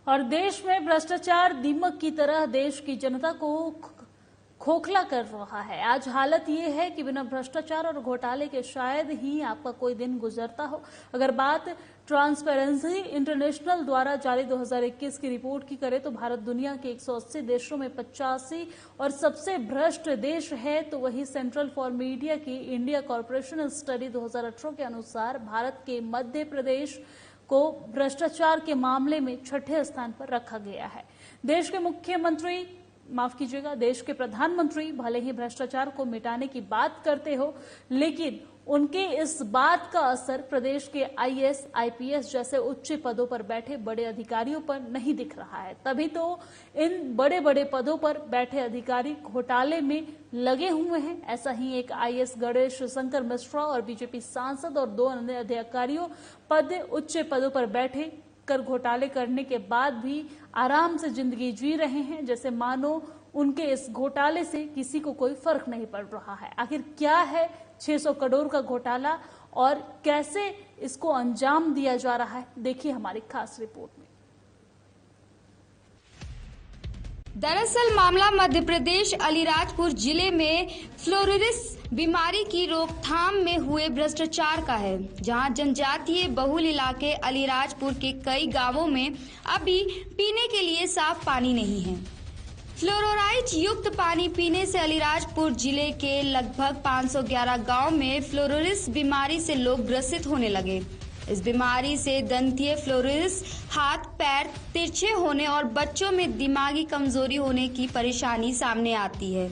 और देश में भ्रष्टाचार दीमक की तरह देश की जनता को खोखला कर रहा है। आज हालत ये है कि बिना भ्रष्टाचार और घोटाले के शायद ही आपका कोई दिन गुजरता हो। अगर बात ट्रांसपेरेंसी इंटरनेशनल द्वारा जारी 2021 की रिपोर्ट की करें तो भारत दुनिया के 180 देशों में 85 और सबसे भ्रष्ट देश है, तो वही सेंट्रल फॉर मीडिया की इंडिया कॉर्पोरेशन स्टडी 2018 के अनुसार भारत के मध्य प्रदेश को भ्रष्टाचार के मामले में छठे स्थान पर रखा गया है। देश के प्रधानमंत्री भले ही भ्रष्टाचार को मिटाने की बात करते हो, लेकिन उनके इस बात का असर प्रदेश के आईएएस, आईपीएस जैसे उच्च पदों पर बैठे बड़े अधिकारियों पर नहीं दिख रहा है। तभी तो इन बड़े बड़े पदों पर बैठे अधिकारी घोटाले में लगे हुए हैं। ऐसा ही एक आईएएस गणेश शंकर मिश्रा और बीजेपी सांसद और 2 अन्य अधिकारियों उच्च पदों पर बैठे कर घोटाले करने के बाद भी आराम से जिंदगी जी रहे हैं, जैसे मानो उनके इस घोटाले से किसी को कोई फर्क नहीं पड़ रहा है। आखिर क्या है 600 करोड़ का घोटाला और कैसे इसको अंजाम दिया जा रहा है, देखिए हमारी खास रिपोर्ट में। दरअसल मामला मध्य प्रदेश अलीराजपुर जिले में फ्लोरोसिस बीमारी की रोकथाम में हुए भ्रष्टाचार का है, जहां जनजातीय बहुल इलाके अलीराजपुर के कई गांवों में अभी पीने के लिए साफ पानी नहीं है। फ्लोराइड युक्त पानी पीने से अलीराजपुर जिले के लगभग 511 गांव में फ्लोरोसिस बीमारी से लोग ग्रसित होने लगे। इस बीमारी से दंतीय फ्लोरोसिस, हाथ पैर तिरछे होने और बच्चों में दिमागी कमजोरी होने की परेशानी सामने आती है।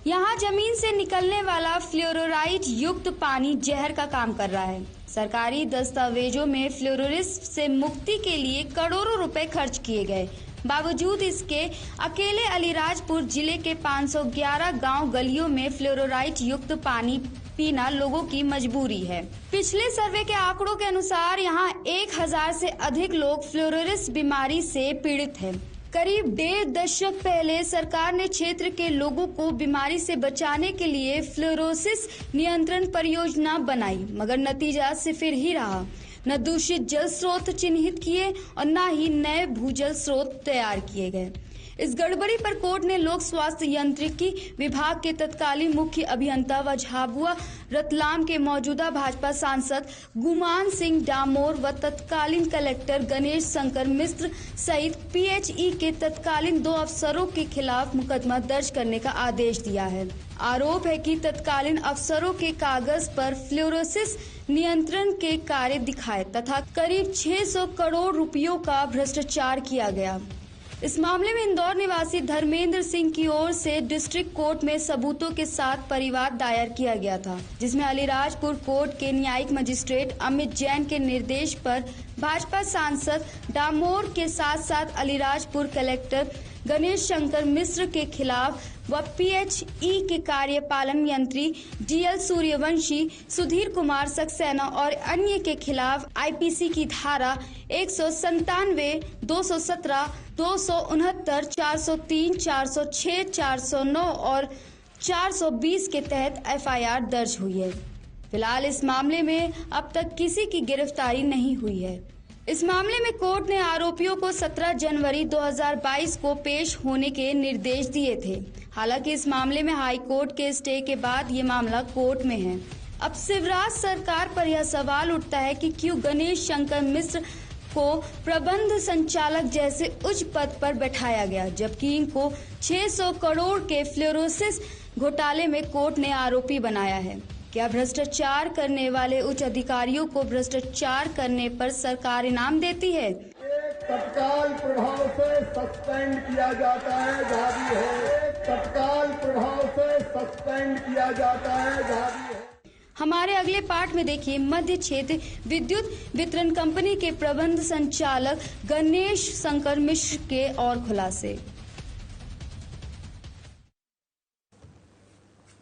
यहाँ जमीन से निकलने वाला फ्लोराइड युक्त पानी जहर का काम कर रहा है। सरकारी दस्तावेजों में फ्लोरोसिस से मुक्ति के लिए करोड़ों रुपए खर्च किए गए, बावजूद इसके अकेले अलीराजपुर जिले के 511 गांव गलियों में फ्लोराइड युक्त पानी पीना लोगों की मजबूरी है। पिछले सर्वे के आंकड़ों के अनुसार यहाँ 1000 से अधिक लोग फ्लोरोसिस बीमारी से पीड़ित हैं। करीब 1.5 दशक पहले सरकार ने क्षेत्र के लोगों को बीमारी से बचाने के लिए फ्लोरोसिस नियंत्रण परियोजना बनाई, मगर नतीजा सिफिर ही रहा। न दूषित जल स्रोत चिन्हित किए और न ही नए भूजल स्रोत तैयार किए गए। इस गड़बड़ी पर कोर्ट ने लोक स्वास्थ्य यांत्रिकी विभाग के तत्कालीन मुख्य अभियंता व झाबुआ रतलाम के मौजूदा भाजपा सांसद गुमान सिंह डामोर व तत्कालीन कलेक्टर गणेश शंकर मिश्र सहित पीएचई के तत्कालीन 2 अफसरों के खिलाफ मुकदमा दर्ज करने का आदेश दिया है। आरोप है कि तत्कालीन अफसरों के कागज पर फ्लोरोसिस नियंत्रण के कार्य दिखाए तथा करीब 600 करोड़ रुपयों का भ्रष्टाचार किया गया। इस मामले में इंदौर निवासी धर्मेंद्र सिंह की ओर से डिस्ट्रिक्ट कोर्ट में सबूतों के साथ परिवाद दायर किया गया था, जिसमें अलीराजपुर कोर्ट के न्यायिक मजिस्ट्रेट अमित जैन के निर्देश पर भाजपा सांसद डामोर के साथ साथ अलीराजपुर कलेक्टर गणेश शंकर मिश्र के खिलाफ व पीएचई के कार्यपालन यंत्री डीएल सूर्यवंशी, सुधीर कुमार सक्सेना और अन्य के खिलाफ आईपीसी की धारा 197, 217, 269, 403, 406, 409 और 420 के तहत एफआईआर दर्ज हुई है। फिलहाल इस मामले में अब तक किसी की गिरफ्तारी नहीं हुई है। इस मामले में कोर्ट ने आरोपियों को 17 जनवरी 2022 को पेश होने के निर्देश दिए थे। हालांकि इस मामले में हाई कोर्ट के स्टे के बाद ये मामला कोर्ट में है। अब शिवराज सरकार पर यह सवाल उठता है कि क्यों गणेश शंकर मिश्र को प्रबंध संचालक जैसे उच्च पद पर बैठाया गया, जबकि इनको 600 करोड़ के फ्लोरोसिस घोटाले में कोर्ट ने आरोपी बनाया है। क्या भ्रष्टाचार करने वाले उच्च अधिकारियों को भ्रष्टाचार करने पर सरकार इनाम देती है? तत्काल प्रभाव से सस्पेंड किया जाता है जहाँ भी है, तत्काल प्रभाव से सस्पेंड किया जाता है जहाँ भी है। हमारे अगले पार्ट में देखिए मध्य क्षेत्र विद्युत वितरण कंपनी के प्रबंध संचालक गणेश शंकर मिश्र के और खुलासे।